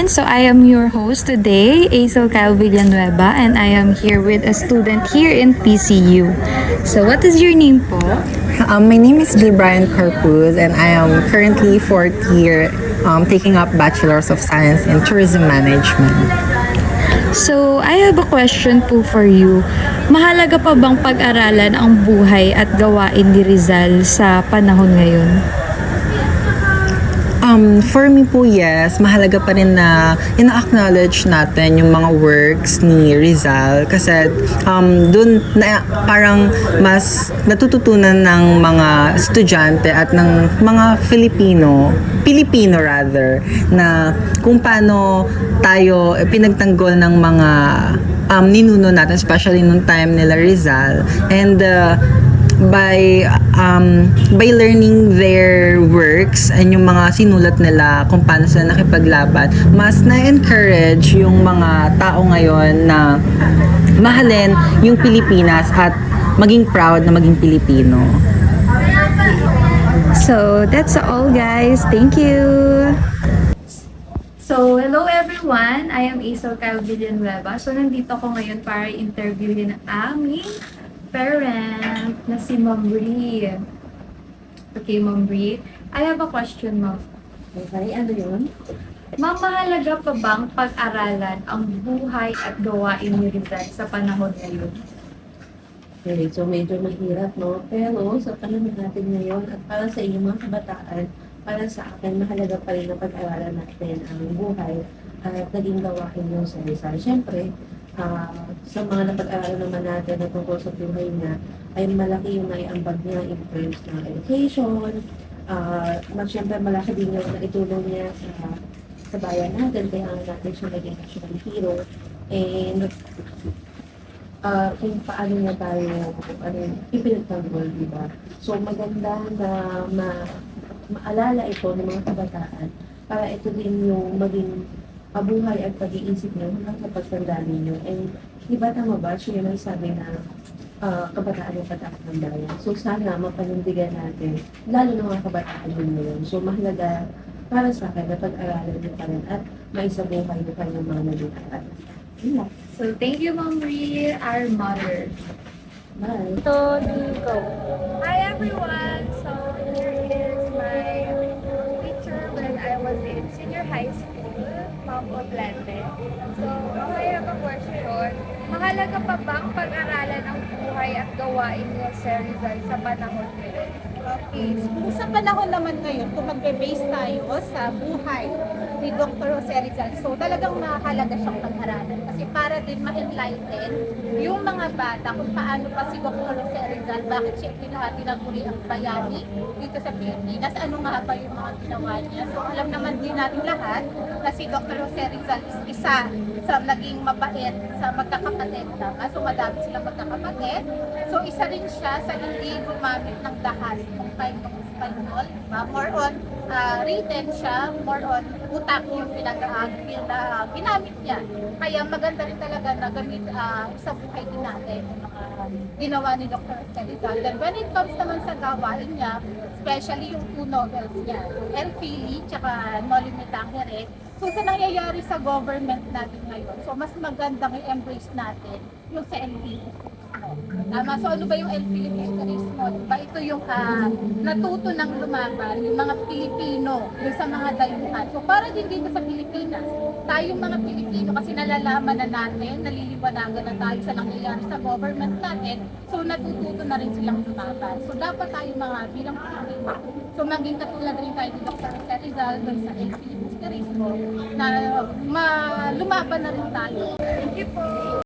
everyone. So I am your host today, Aisel Kyle Villanueva, and I am here with a student here in PCU. So what is your name po? My name is Jill Brian Corpuz, and I am currently fourth year taking up Bachelor's of Science in Tourism Management. So I have a question po for you. Mahalaga pa bang pag-aralan ang buhay at gawain ni Rizal sa panahon ngayon? For me po, yes, mahalaga pa rin na ina-acknowledge natin yung mga works ni Rizal kasi dun na parang mas natututunan ng mga estudyante at ng mga Pilipino rather, na kung paano tayo pinagtanggol ng mga ninuno natin, especially nung time nila Rizal, and by learning their works and yung mga sinulat nila kung paano sila nakipaglaban, mas na-encourage yung mga tao ngayon na mahalin yung Pilipinas at maging proud na maging Pilipino. So that's all, guys. Thank you. So, hello everyone. I am Aisel Kyle Villanueva. So, nandito ko ngayon para interviewin ang aming parent na si Ma'am Bri. Okay, Ma'am Bri. I have a question, Ma'am. Okay, ano yun? Ma'am, mahalaga pa bang pag-aralan ang buhay at gawain ni Rizal sa panahon ngayon? Okay, so medyo mahirap, no? Pero sa panahon natin ngayon at para sa inyong mga kabataan, para sa akin, mahalaga pa rin na pag-aralan natin ang buhay at naging gawain nyo sa Rizal. Siyempre, sa mga napag-aralan naman natin na tungkol sa buhay niya, ay malaki yung naiambag niya in terms ng education. Siyempre, malaki din yung naitulong niya sa bayan natin, kaya natin siya naging national hero. And kung paano niya tayo ipinagtanggol, di ba? So, maganda na maalala ito ng mga kabataan para ito din yung maging buhay at pag-iisip nyo hanggang sa pagtanda ninyo. And di ba tama ba? Siya yung sabi na kabataan ang pataas ng bayan. So sana mapanindigan natin, lalo ng mga kabataan din ngayon. So mahalaga para sa akin na pag-aralan nyo pa rin at maisabuhay nyo pa yung mga nalitaan. Yeah. So, thank you, Ma'am Bri, our mother. Bye. So, go. Hi, everyone. So, here is my teacher when I was in senior high school, Ma'am Oblente. So, I have a question. Mahalaga pa bang pag-aralan ang buhay at gawain ni Jose Rizal sa panahon ngayon? Okay, so kung sa panahon naman ngayon, kung magbe-base tayo sa buhay ni Dr. Jose Rizal, so talagang mahalaga siyang pag-aralan kasi para din ma-enlighten yung mga bata kung paano pa si Dr. Jose Rizal, bakit siya tinaguri ang bayani dito sa Pilipinas, ano nga ba yung mga ginawa niya. So alam naman din natin lahat na si Dr. Jose Rizal is isa sa naging mabait sa magkakapatid lang. So madami silang magkakapatid. So isa rin siya sa hindi gumamit ng dahas ng time ng Espanyol. More on written siya, more on utak yung ginamit niya. Kaya maganda rin talaga na gamit sa buhay din natin yung mga ginawa ni Dr. Rizal. Then when it comes naman sa gawain niya, especially yung two novels niya, El Fili, tsaka Noli Me Tangere. So sa nangyayari sa government natin ngayon, so mas magandang i-embrace natin yung sa El Fili. Tama. So ano ba yung El Filipinismo? Diba ito yung natuto ng lumaban, yung mga Pilipino, yung sa mga dayuhan. So para din dito sa Pilipinas, tayong mga Pilipino, kasi nalalaman na natin, naliliwanagan na tayo sa nangyayari sa government natin, so natututo na rin silang lumaban. So dapat tayo mga bilang Pilipino, so maging katulad rin tayo ni Dr. Jose Rizal doon sa El Filipinismo, na lumaban na rin tayo. Thank you po!